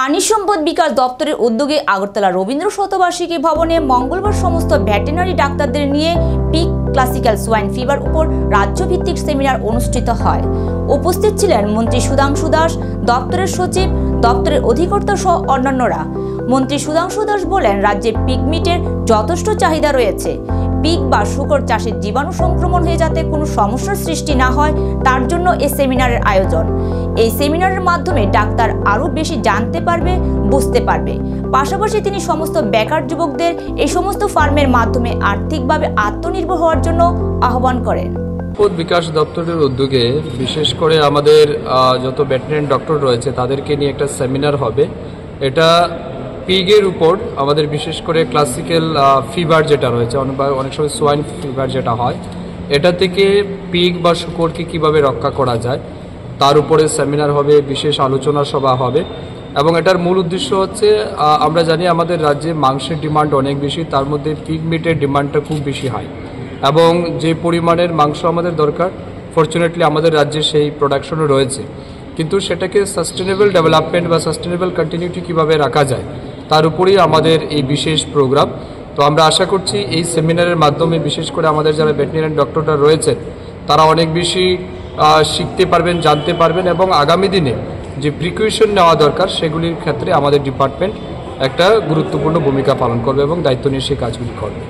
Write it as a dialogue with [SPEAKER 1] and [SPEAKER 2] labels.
[SPEAKER 1] প্রাণী সম্পদ বিকাশ দপ্তরের উদ্যোগে আগরতলা রবীন্দ্র শতবার্ষিকী ভবনে মঙ্গলবার সমস্ত ভেটেরিনারি ডাক্তারদের নিয়ে পিগ ক্লাসিক্যাল সোয়াইন ফিভার উপর রাজ্যভিত্তিক সেমিনার অনুষ্ঠিত হয়। উপস্থিত ছিলেন মন্ত্রী সুধাংশু দাস, দপ্তরের সচিব, দপ্তরের অধিকর্তা সহ অন্যান্যরা। মন্ত্রী সুধাংশু দাস বলেন, রাজ্যে পিগ মিটের যথেষ্ট চাহিদা রয়েছে। পিগ বা শূকর চাষের জীবাণু সংক্রমণ হয়ে যাতে কোনো সমস্যার সৃষ্টি না হয় তার জন্য এই সেমিনারের আয়োজন। এই সেমিনারের মাধ্যমে ডাক্তার আরও বেশি জানতে পারবে, বুঝতে পারবে। পাশাপাশি তিনি সমস্ত বেকার যুবকদের এই সমস্ত ফার্মের মাধ্যমে আর্থিকভাবে আত্মনির্ভর হওয়ার জন্য আহ্বান করেন।
[SPEAKER 2] বিকাশ দপ্তরের উদ্যোগে বিশেষ করে আমাদের যত ভেটেরিনারি ডক্টর রয়েছে তাদেরকে নিয়ে একটা সেমিনার হবে। এটা পিগের উপর আমাদের বিশেষ করে ক্লাসিক্যাল ফিভার যেটা রয়েছে, অনেক সময় সোয়াইন ফিভার যেটা হয়, এটা থেকে পিগ বা শূকরকে কীভাবে রক্ষা করা যায় তার উপরে সেমিনার হবে, বিশেষ আলোচনা সভা হবে। এবং এটার মূল উদ্দেশ্য হচ্ছে, আমরা জানি আমাদের রাজ্যে মাংসের ডিমান্ড অনেক বেশি, তার মধ্যে পিগ মিটের ডিমান্ডটা খুব বেশি হয় এবং যে পরিমাণের মাংস আমাদের দরকার ফরচুনেটলি আমাদের রাজ্যে সেই প্রোডাকশনও রয়েছে, কিন্তু সেটাকে সাস্টেনেবল ডেভেলপমেন্ট বা সাস্টেনেবল কন্টিনিউটি কীভাবে রাখা যায় তার উপরেই আমাদের এই বিশেষ প্রোগ্রাম। তো আমরা আশা করছি এই সেমিনারের মাধ্যমে বিশেষ করে আমাদের যারা ভেটেরিনারি ডক্টররা রয়েছেন তারা অনেক বেশি শিখতে পারবেন, জানতে পারবেন এবং আগামী দিনে যে প্রিকশন নেওয়া দরকার সেগুলির ক্ষেত্রে আমাদের ডিপার্টমেন্ট একটা গুরুত্বপূর্ণ ভূমিকা পালন করবে এবং দায়িত্ব নিয়ে সেই কাজগুলি করবে।